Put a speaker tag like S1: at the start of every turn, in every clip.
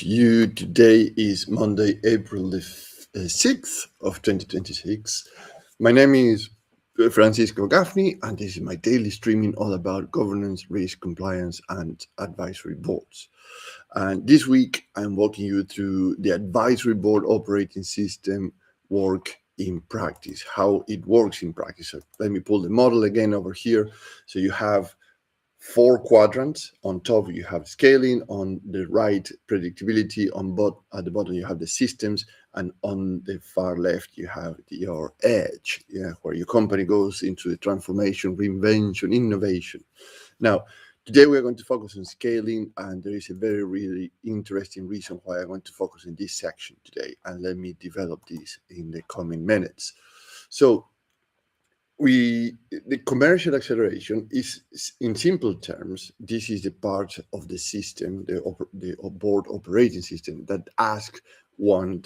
S1: You today is Monday, April the 6th of 2026. My name is Francisco Gaffney, and this is my daily streaming all about governance, risk, compliance, and advisory boards. And this week, I'm walking you through the advisory board operating system work in practice, how it works in practice. So let me pull the model again over here. So you have four quadrants. On top you have scaling, on the right predictability, at the bottom you have the systems, and on the far left you have your edge, where your company goes into the transformation, reinvention, innovation. Now, today we're going to focus on scaling, and there is a very really interesting reason why I want to focus in this section today, and let me develop this in the coming minutes. So the commercial acceleration is, in simple terms, this is the part of the system, the board operating system, that ask one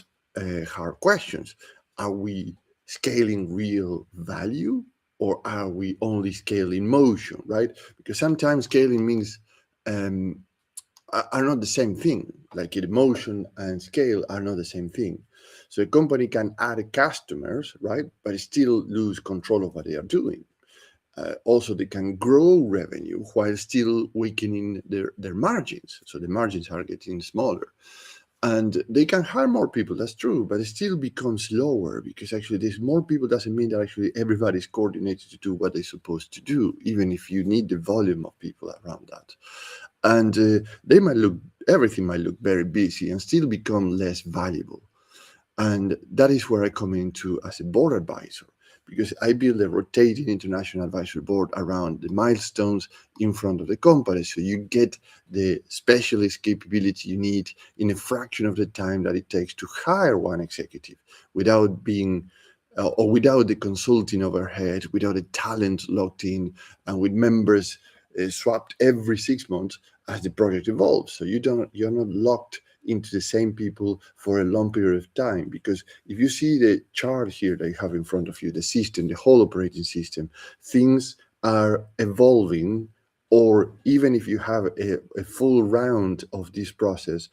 S1: hard questions. Are we scaling real value, or are we only scaling motion, right? Because sometimes scaling means um, are not the same thing. Like emotion and scale are not the same thing. So a company can add customers, right, but still lose control of what they are doing. Also, they can grow revenue while still weakening their margins. So the margins are getting smaller. And they can hire more people, that's true, but it still becomes lower, because actually there's more people doesn't mean that actually everybody's coordinated to do what they're supposed to do, even if you need the volume of people around that. And everything might look very busy and still become less valuable. And that is where I come into as a board advisor, because I build a rotating international advisory board around the milestones in front of the company. So you get the specialist capability you need in a fraction of the time that it takes to hire one executive, without being or without the consulting overhead, without the talent locked in, and with members swapped every 6 months as the project evolves. So you're not locked into the same people for a long period of time. Because if you see the chart here that you have in front of you, the system, the whole operating system, things are evolving. Or even if you have a full round of this process,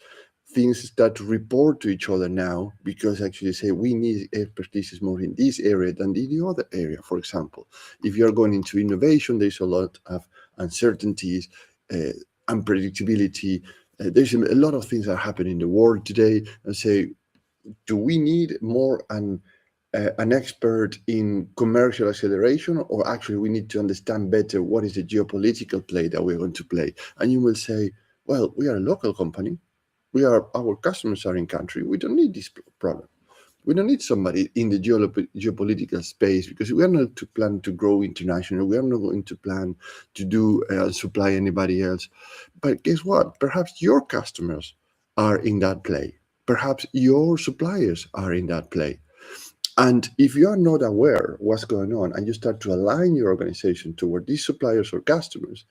S1: things start to report to each other now, because actually say we need expertise more in this area than in the other area. For example, if you're going into innovation, there's a lot of uncertainties, uh, unpredictability. There's a lot of things that happen in the world today, and say, do we need more an expert in commercial acceleration, or actually we need to understand better what is the geopolitical play that we're going to play? And you will say, well, we are a local company. Our customers are in country. We don't need this problem. We don't need somebody in the geopolitical space, because we are not to plan to grow internationally. We are not going to plan to do supply anybody else. But guess what? Perhaps your customers are in that play. Perhaps your suppliers are in that play. And if you are not aware what's going on, and you start to align your organization toward these suppliers or customers,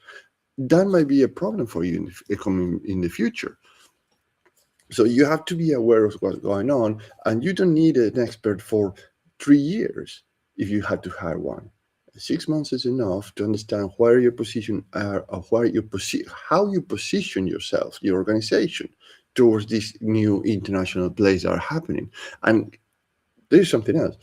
S1: that might be a problem for you in the future. So you have to be aware of what's going on, and you don't need an expert for 3 years if you have to hire one. 6 months is enough to understand where your position are, or how you position yourself, your organization, towards these new international plays that are happening. And there's something else.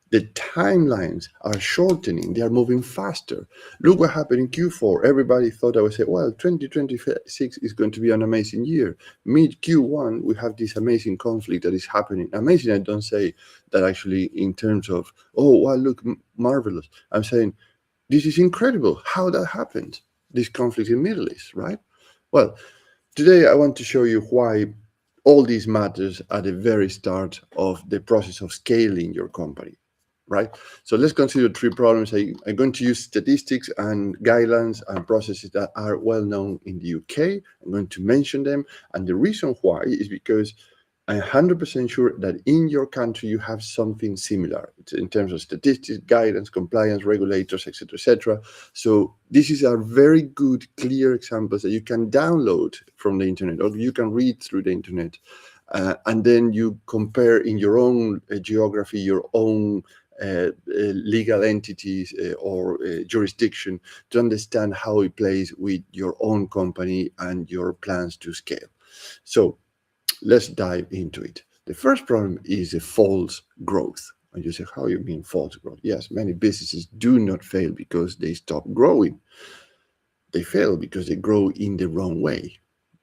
S1: The timelines are shortening. They are moving faster. Look what happened in Q4. Everybody thought, I would say, well, 2026 is going to be an amazing year. Mid Q1, we have this amazing conflict that is happening. Amazing, I don't say that actually in terms of, oh, well, look, marvelous. I'm saying, this is incredible how that happened, this conflict in the Middle East, right? Well, today I want to show you why all these matters at the very start of the process of scaling your company, right? So let's consider three problems. I'm going to use statistics and guidelines and processes that are well known in the UK. I'm going to mention them. And the reason why is because I'm 100% sure that in your country you have something similar in terms of statistics, guidance, compliance, regulators, etc., etc. So this is a very good, clear examples that you can download from the internet, or you can read through the internet, and then you compare in your own geography, your own legal entities or jurisdiction, to understand how it plays with your own company and your plans to scale. So let's dive into it. The first problem is the false growth. And you say, how you mean false growth? Yes, many businesses do not fail because they stop growing. They fail because they grow in the wrong way.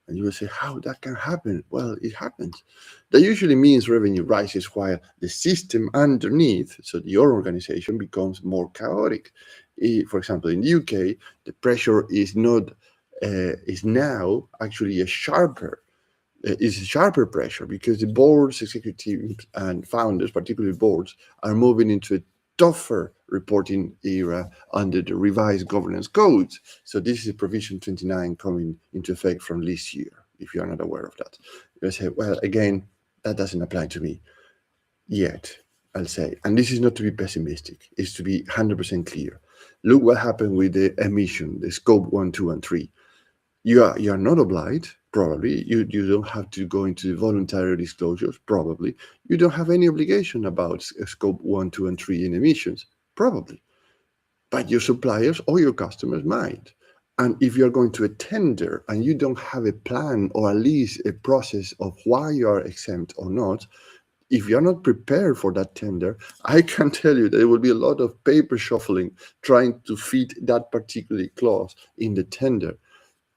S1: And you will say, how that can happen? Well, it happens. That usually means revenue rises while the system underneath, so your organization, becomes more chaotic. For example, in the UK, the pressure is not is now actually a sharper is sharper pressure because the boards, executives, and founders, particularly boards, are moving into a tougher reporting era under the revised governance codes. So this is provision 29 coming into effect from this year, if you are not aware of that. You say, well, again, that doesn't apply to me yet, I'll say. And this is not to be pessimistic, it's to be 100% clear. Look what happened with the emission, the scope 1, 2, and 3. You are not obliged, probably. You don't have to go into the voluntary disclosures, probably. You don't have any obligation about scope 1, 2, and 3 in emissions, probably. But your suppliers or your customers might. And if you're going to a tender and you don't have a plan or at least a process of why you are exempt or not, if you're not prepared for that tender, I can tell you that there will be a lot of paper shuffling trying to fit that particular clause in the tender.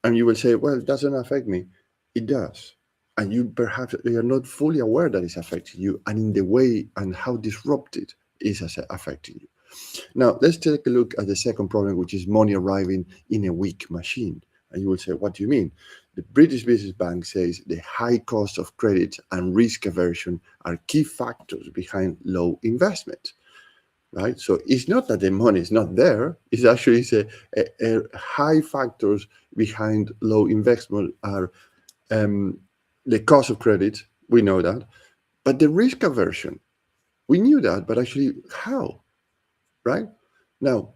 S1: And you will say, well, it doesn't affect me. It does. And you perhaps are not fully aware that it's affecting you and in the way and how disrupted is affecting you. Now, let's take a look at the second problem, which is money arriving in a weak machine. And you will say, what do you mean? The British Business Bank says the high cost of credit and risk aversion are key factors behind low investment. Right, so it's not that the money is not there. It's actually a high factors behind low investment are the cost of credit. We know that, but the risk aversion, we knew that, but actually how? Right now,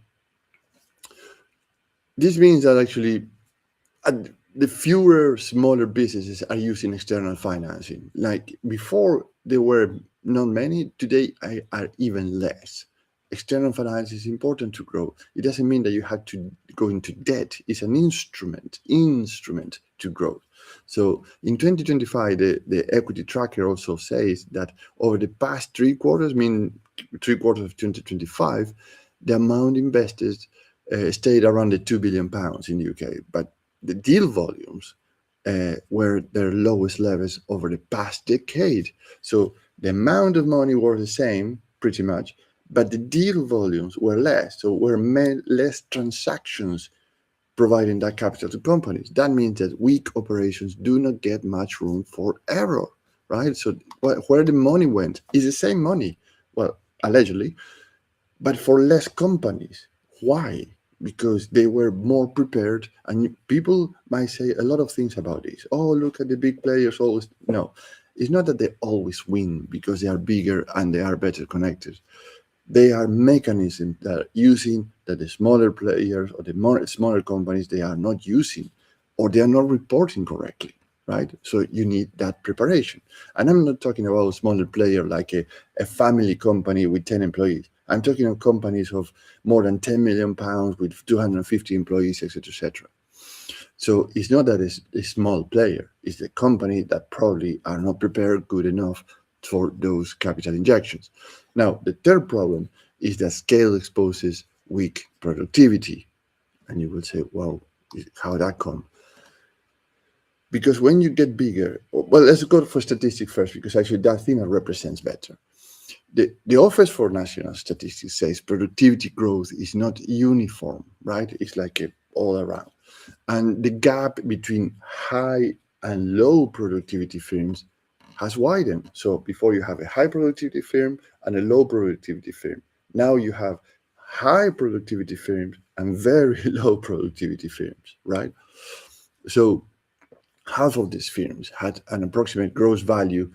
S1: this means that actually the fewer smaller businesses are using external financing. Like before, there were not many. Today, are even less. External finance is important to grow. It doesn't mean that you have to go into debt. It's an instrument to grow. So in 2025, the equity tracker also says that over the past 3 quarters, mean 3 quarters of 2025, the amount invested stayed around the £2 billion in the UK. But the deal volumes were their lowest levels over the past decade. So the amount of money was the same, pretty much, but the deal volumes were less. So were less transactions providing that capital to companies. That means that weak operations do not get much room for error, right? So where the money went is the same money, well, allegedly, but for less companies. Why? Because they were more prepared, and people might say a lot of things about this. Oh, look at the big players always. No, it's not that they always win because they are bigger and they are better connected. They are mechanisms that are using that the smaller players or the more smaller companies they are not using, or they are not reporting correctly, right? So you need that preparation. And I'm not talking about a smaller player like a family company with 10 employees. I'm talking of companies of more than £10 million with 250 employees, etc., etc. So it's not that it's a small player; it's the company that probably are not prepared good enough for those capital injections. Now, the third problem is that scale exposes weak productivity, and you will say, "Well, how that come?" Because when you get bigger, well, let's go for statistics first, because actually that thing represents better. The Office for National Statistics says productivity growth is not uniform, right? It's like all around. And the gap between high and low productivity firms has widened. So before you have a high productivity firm and a low productivity firm. Now you have high productivity firms and very low productivity firms, right? So half of these firms had an approximate gross value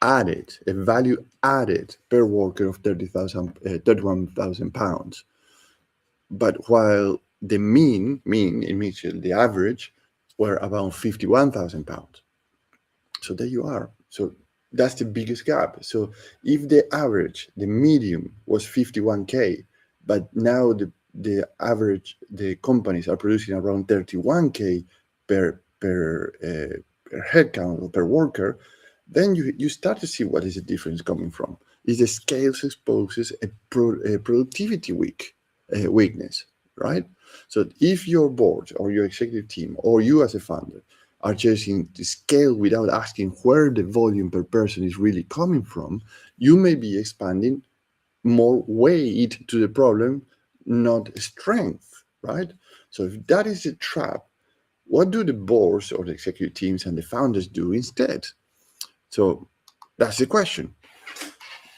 S1: added, a value added per worker of 31,000 pounds. But while the the average, were about 51,000 pounds. So there you are. So that's the biggest gap. So if the average, the medium was 51K, but now the average, the companies are producing around 31K per headcount or per worker, then you start to see what is the difference coming from. Is the scales exposes a productivity weakness, right? So if your board or your executive team or you as a founder are chasing the scale without asking where the volume per person is really coming from, you may be expanding more weight to the problem, not strength, right? So if that is a trap, what do the boards or the executive teams and the founders do instead? So that's the question.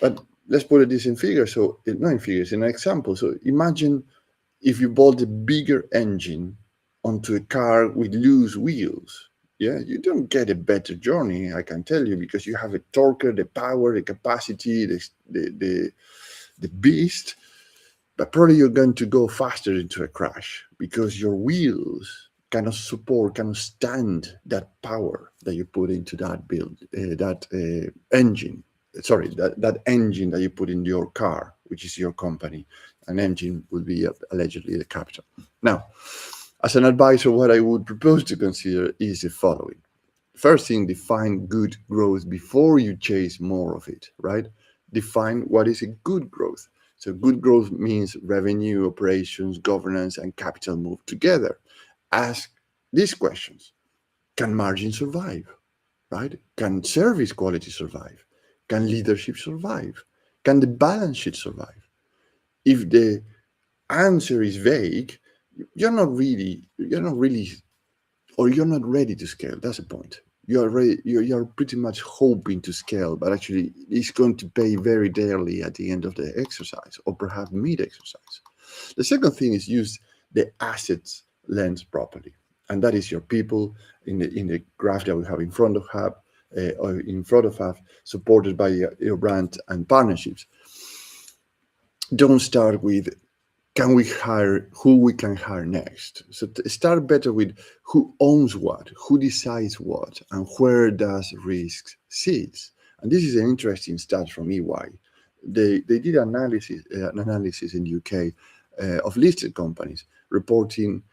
S1: But let's put this in figures. So not in figures, in an example. So imagine if you bolt a bigger engine onto a car with loose wheels. Yeah, you don't get a better journey, I can tell you, because you have a torque, the power, the capacity, the beast, but probably you're going to go faster into a crash because your wheels cannot stand that power that you put into that engine. Sorry, that engine that you put in your car, which is your company. An engine will be allegedly the capital. Now, as an advisor, what I would propose to consider is the following. First thing, define good growth before you chase more of it, right? Define what is a good growth. So good growth means revenue, operations, governance, and capital move together. Ask these questions. Can margin survive, right? Can service quality survive? Can leadership survive? Can the balance sheet survive? If the answer is vague, you're not really, or you're not ready to scale. That's the point. You're pretty much hoping to scale, but actually it's going to pay very dearly at the end of the exercise, or perhaps mid-exercise. The second thing is use the assets lens properly, and that is your people in the graph that we have in front of Hub, or in front of Hub, supported by your brand and partnerships. Don't start with can we hire who we can hire next. So start better with who owns what, who decides what, and where does risk sits. And this is an interesting stat from EY. They did an analysis in the UK of listed companies reporting,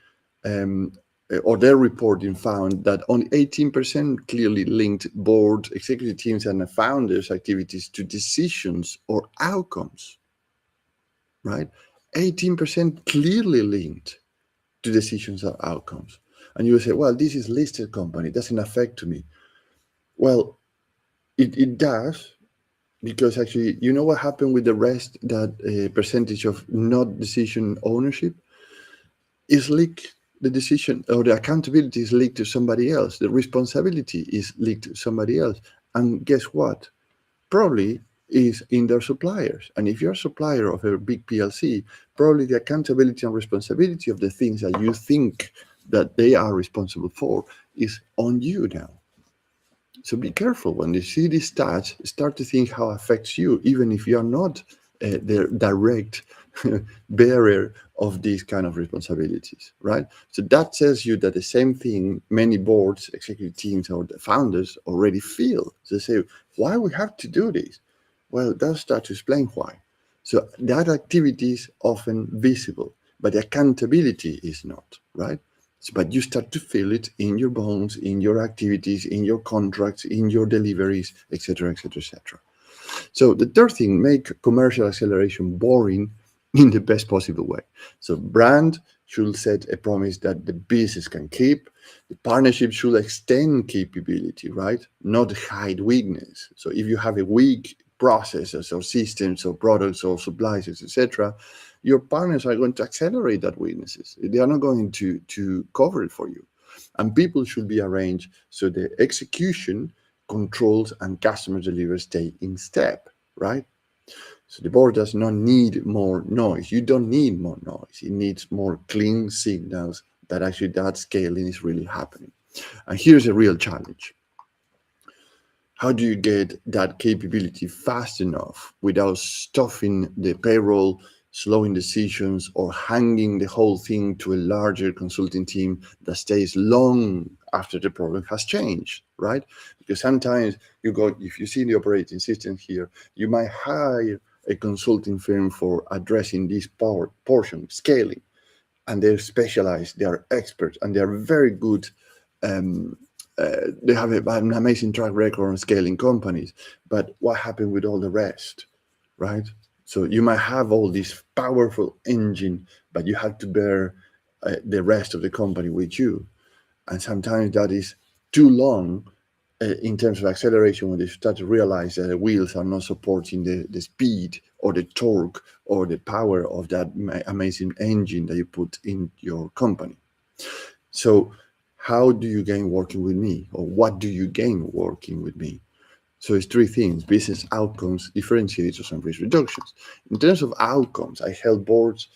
S1: or their reporting found that only 18% clearly linked board, executive teams, and founders' activities to decisions or outcomes, right? 18% clearly linked to decisions or outcomes. And you will say, well, this is listed company, it doesn't affect me. Well, it does, because actually, you know what happened with the rest, that percentage of not decision ownership is leaked. The decision or the accountability is leaked to somebody else. The responsibility is leaked to somebody else. And guess what? Probably is in their suppliers. And if you're a supplier of a big PLC, probably the accountability and responsibility of the things that you think that they are responsible for is on you now. So be careful when you see these stats, start to think how it affects you, even if you are not the direct bearer of these kind of responsibilities, right? So that tells you that the same thing many boards, executive teams, or the founders already feel. So they say, why we have to do this? Well, they'll start to explain why. So that activity is often visible, but the accountability is not, right? So, but you start to feel it in your bones, in your activities, in your contracts, in your deliveries, etc., etc., etc. So the third thing, make commercial acceleration boring in the best possible way. So brand should set a promise that the business can keep. The partnership should extend capability, right? Not hide weakness. So if you have a weak processes or systems or products or supplies, etc., your partners are going to accelerate that weaknesses. They are not going to cover it for you. And people should be arranged so the execution, controls, and customer delivery stay in step, right? So the board does not need more noise. You don't need more noise. It needs more clean signals that actually that scaling is really happening. And here's a real challenge. How do you get that capability fast enough without stuffing the payroll, slowing decisions, or hanging the whole thing to a larger consulting team that stays long after the problem has changed, right? Because sometimes if you see the operating system here, you might hire a consulting firm for addressing this portion, scaling, and they're specialized, they are experts, and they are very good They have an amazing track record on scaling companies, but what happened with all the rest, right? So you might have all this powerful engine, but you have to bear the rest of the company with you, and sometimes that is too long in terms of acceleration when they start to realize that the wheels are not supporting the speed or the torque or the power of that amazing engine that you put in your company. So how do you gain working with me, or what do you gain working with me? So it's three things: business outcomes, differentiators, and risk reductions. In terms of outcomes, I help boards,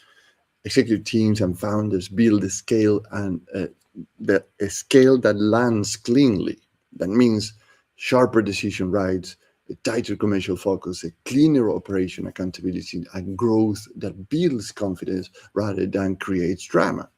S1: executive teams, and founders build a scale and a scale that lands cleanly. That means sharper decision rights, a tighter commercial focus, a cleaner operation accountability, and growth that builds confidence rather than creates drama.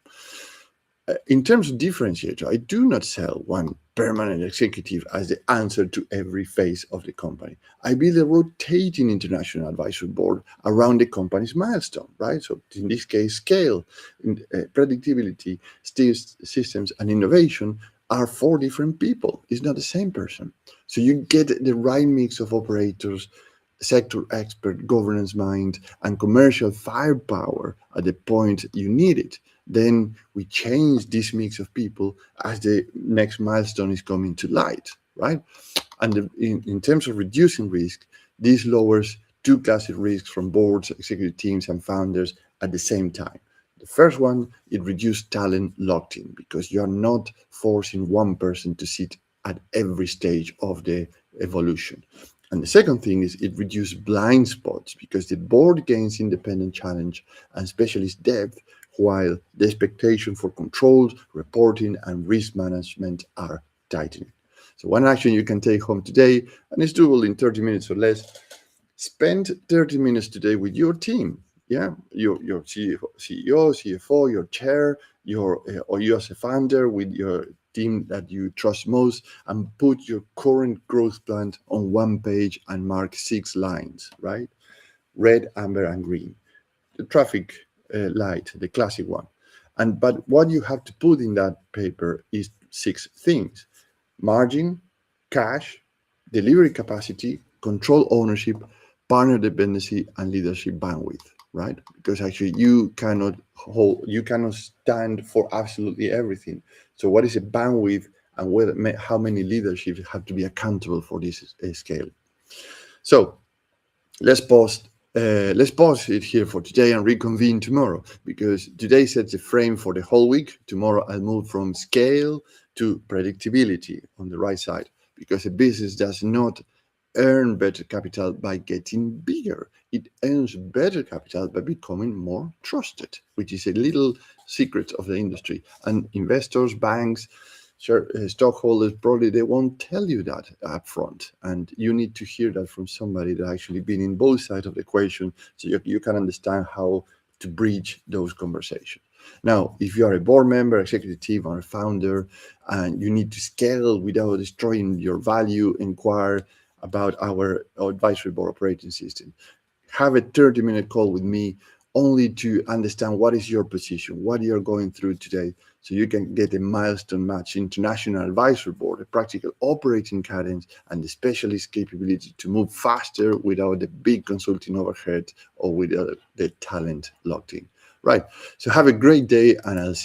S1: In terms of differentiator, I do not sell one permanent executive as the answer to every phase of the company. I build a rotating international advisory board around the company's milestone, right? So in this case, scale, predictability, systems, and innovation are four different people. It's not the same person. So you get the right mix of operators, sector expert, governance mind, and commercial firepower at the point you need it. Then we change this mix of people as the next milestone is coming to light, right? And in terms of reducing risk, this lowers two classes of risks from boards, executive teams, and founders at the same time. The first one, it reduces talent locked in because you are not forcing one person to sit at every stage of the evolution. And the second thing is it reduces blind spots because the board gains independent challenge and specialist depth, while the expectation for controls, reporting, and risk management are tightening. So one action you can take home today, and it's doable in 30 minutes or less, spend 30 minutes today with your team. Yeah, your CEO, CFO, your chair, or you as a founder with your team that you trust most, and put your current growth plan on one page and mark 6 lines, right? Red, amber, and green. The traffic light, the classic one. But what you have to put in that paper is 6 things: margin, cash, delivery capacity, control ownership, partner dependency, and leadership bandwidth, right? Because actually you cannot stand for absolutely everything. So what is a bandwidth, and how many leaderships have to be accountable for this scale? So let's pause. Let's pause it here for today and reconvene tomorrow, because today sets the frame for the whole week. Tomorrow I'll move from scale to predictability on the right side, because a business does not earn better capital by getting bigger. It earns better capital by becoming more trusted, which is a little secret of the industry. And investors, banks, stockholders, probably they won't tell you that up front, and you need to hear that from somebody that actually been in both sides of the equation, so you can understand how to bridge those conversations. Now, if you are a board member, executive team, or a founder, and you need to scale without destroying your value, inquire about our advisory board operating system. Have a 30-minute call with me only to understand what is your position, what you're going through today, so you can get a milestone match international advisory board, a practical operating cadence, and the specialist capability to move faster without the big consulting overhead or without the talent locked in. Right. So have a great day, and I'll see